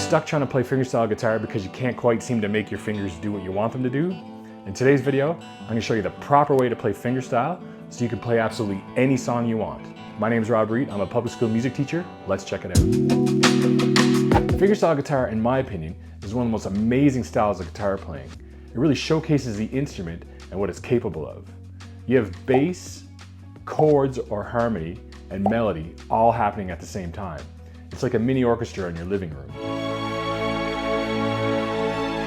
stuck trying to play fingerstyle guitar because you can't quite seem to make your fingers do what you want them to do? In today's video, I'm going to show you the proper way to play fingerstyle so you can play absolutely any song you want. My name is Rob Reed. I'm a public school music teacher. Let's check it out. Fingerstyle guitar, in my opinion, is one of the most amazing styles of guitar playing. It really showcases the instrument and what it's capable of. You have bass, chords or harmony, and melody all happening at the same time. It's like a mini orchestra in your living room.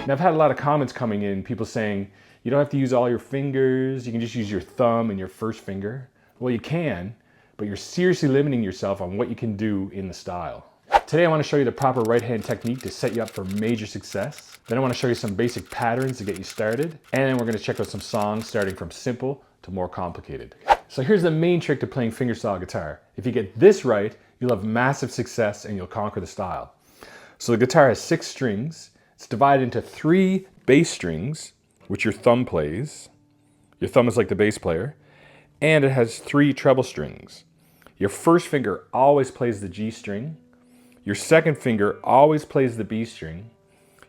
Now, I've had a lot of comments coming in, people saying, you don't have to use all your fingers, you can just use your thumb and your first finger. Well, you can, but you're seriously limiting yourself on what you can do in the style. Today, I want to show you the proper right hand technique to set you up for major success. Then I want to show you some basic patterns to get you started. And then we're going to check out some songs starting from simple to more complicated. So here's the main trick to playing fingerstyle guitar. If you get this right, you'll have massive success and you'll conquer the style. So the guitar has 6 strings. It's divided into 3 bass strings, which your thumb plays. Your thumb is like the bass player. And it has 3 treble strings. Your first finger always plays the G string. Your second finger always plays the B string.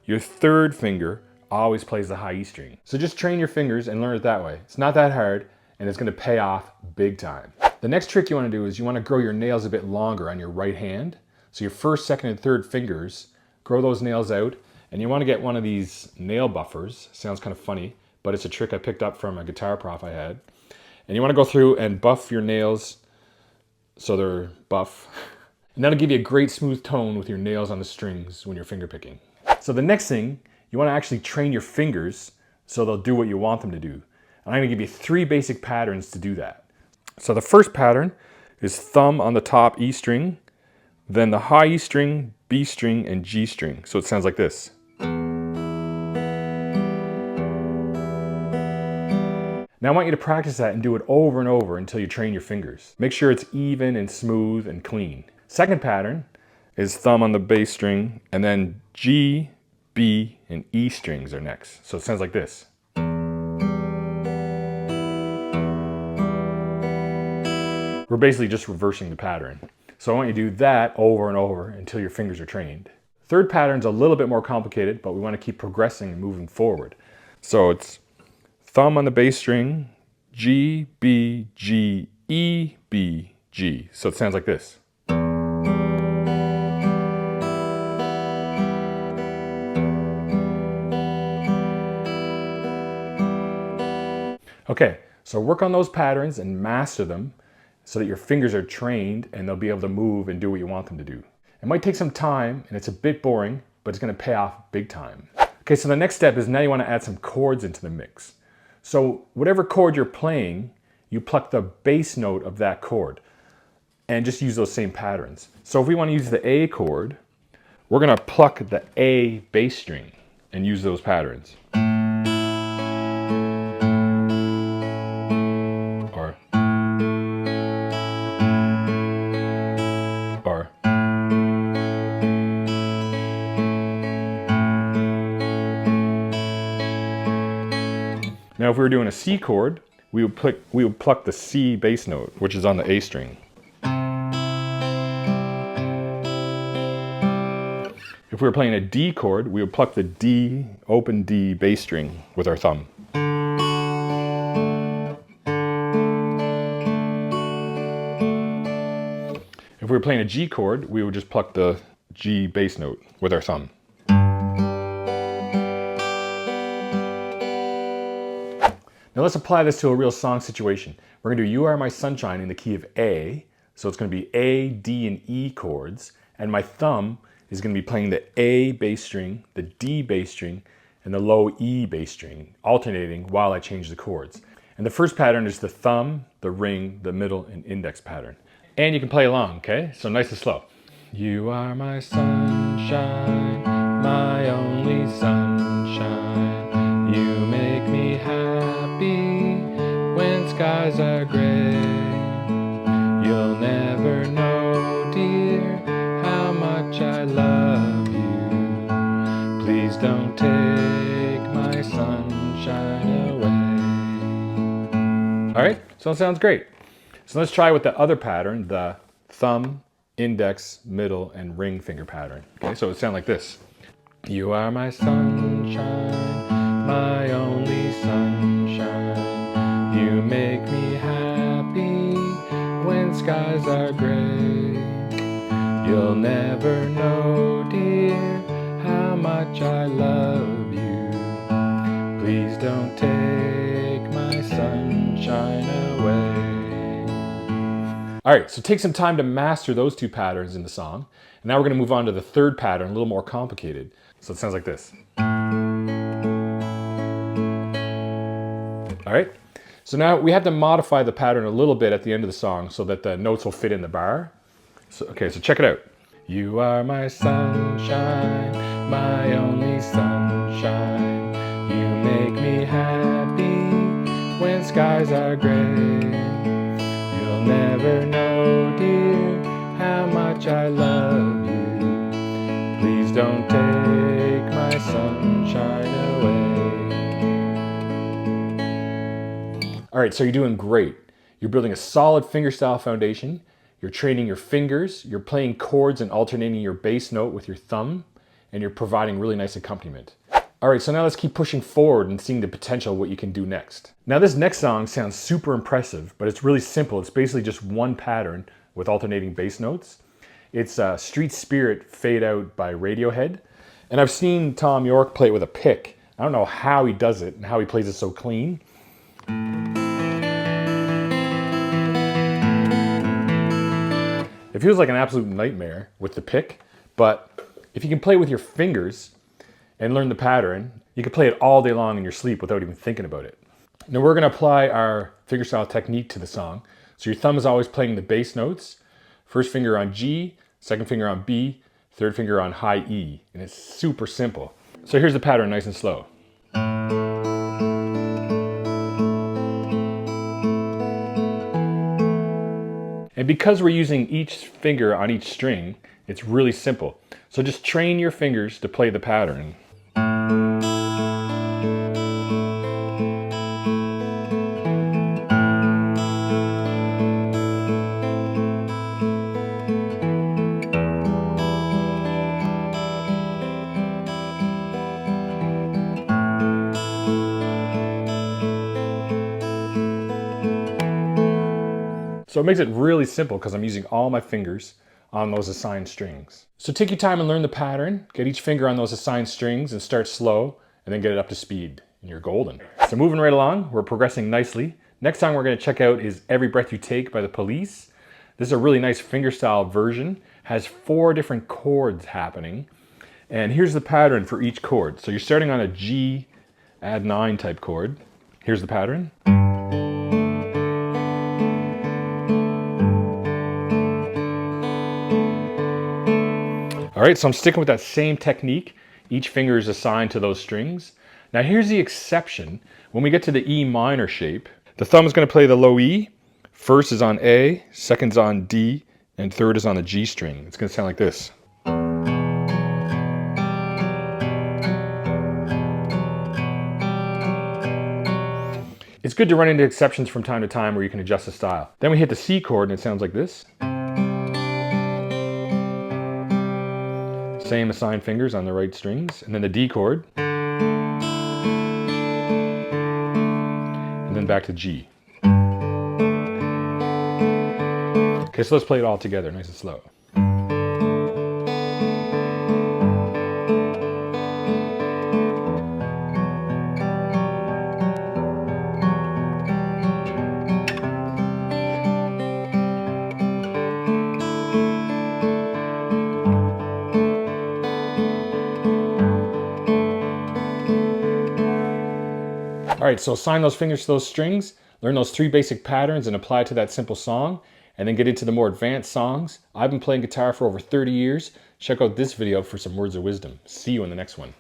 Your third finger always plays the high E string. So just train your fingers and learn it that way. It's not that hard and it's going to pay off big time. The next trick you want to do is you want to grow your nails a bit longer on your right hand. So your first, second, and third fingers, grow those nails out, and you want to get one of these nail buffers. Sounds kind of funny, but it's a trick I picked up from a guitar prof I had. And you want to go through and buff your nails so they're buff. And that'll give you a great smooth tone with your nails on the strings when you're finger picking. So the next thing, you want to actually train your fingers so they'll do what you want them to do. And I'm going to give you 3 basic patterns to do that. So the first pattern is thumb on the top E string, then the high E string, B string, and G string. So it sounds like this. Now I want you to practice that and do it over and over until you train your fingers. Make sure it's even and smooth and clean. Second pattern is thumb on the bass string, and then G, B, and E strings are next. So it sounds like this. We're basically just reversing the pattern. So I want you to do that over and over until your fingers are trained. Third pattern's a little bit more complicated, but we want to keep progressing and moving forward. So it's thumb on the bass string, G, B, G, E, B, G. So it sounds like this. Okay, so work on those patterns and master them so that your fingers are trained and they'll be able to move and do what you want them to do. It might take some time and it's a bit boring, but it's going to pay off big time. Okay, so the next step is now you want to add some chords into the mix. So whatever chord you're playing, you pluck the bass note of that chord and just use those same patterns. So if we want to use the A chord, we're going to pluck the A bass string and use those patterns. Now if we were doing a C chord, we would pluck the C bass note, which is on the A string. If we were playing a D chord, we would pluck the D, open D bass string with our thumb. If we were playing a G chord, we would just pluck the G bass note with our thumb. Now let's apply this to a real song situation. We're going to do You Are My Sunshine in the key of A. So it's going to be A, D, and E chords. And my thumb is going to be playing the A bass string, the D bass string, and the low E bass string, alternating while I change the chords. And the first pattern is the thumb, the ring, the middle, and index pattern. And you can play along, okay? So nice and slow. You are my sunshine, my only sunshine. You make me happy when skies are gray. You'll never know, dear, how much I love you. Please don't take my sunshine away. All right, so that sounds great. So let's try with the other pattern, the thumb, index, middle, and ring finger pattern. Okay, so it sounds like this. You are my sunshine, my only sunshine. You make me happy when skies are gray. You'll never know, dear, how much I love you. Please don't take my sunshine away. All right, so take some time to master those two patterns in the song. And now we're going to move on to the third pattern, a little more complicated. So it sounds like this. All right, so now we have to modify the pattern a little bit at the end of the song so that the notes will fit in the bar. So, okay, so check it out. You are my sunshine, my only sunshine. You make me happy when skies are gray. You'll never know, dear, how much I love you. Please don't take my sunshine away. All right, so you're doing great. You're building a solid fingerstyle foundation. You're training your fingers. You're playing chords and alternating your bass note with your thumb. And you're providing really nice accompaniment. All right, so now let's keep pushing forward and seeing the potential of what you can do next. Now this next song sounds super impressive, but it's really simple. It's basically just one pattern with alternating bass notes. It's Street Spirit Fade Out by Radiohead. And I've seen Tom York play it with a pick. I don't know how he does it and how he plays it so clean. It feels like an absolute nightmare with the pick, but if you can play with your fingers and learn the pattern, you can play it all day long in your sleep without even thinking about it. Now we're going to apply our fingerstyle technique to the song. So your thumb is always playing the bass notes. First finger on G, second finger on B, third finger on high E. And it's super simple. So here's the pattern, nice and slow. And because we're using each finger on each string, it's really simple. So just train your fingers to play the pattern. So it makes it really simple because I'm using all my fingers on those assigned strings. So take your time and learn the pattern, get each finger on those assigned strings and start slow and then get it up to speed and you're golden. So moving right along, we're progressing nicely. Next song we're going to check out is Every Breath You Take by the Police. This is a really nice fingerstyle version, has 4 different chords happening. And here's the pattern for each chord. So you're starting on a G add 9 type chord. Here's the pattern. All right, so I'm sticking with that same technique. Each finger is assigned to those strings. Now here's the exception. When we get to the E minor shape, the thumb is going to play the low E. First is on A, second's on D, and third is on the G string. It's going to sound like this. It's good to run into exceptions from time to time where you can adjust the style. Then we hit the C chord and it sounds like this. Same assigned fingers on the right strings, and then the D chord, and then back to G. Okay, so let's play it all together, nice and slow. All right, so assign those fingers to those strings, learn those 3 basic patterns and apply to that simple song, and then get into the more advanced songs. I've been playing guitar for over 30 years. Check out this video for some words of wisdom. See you in the next one.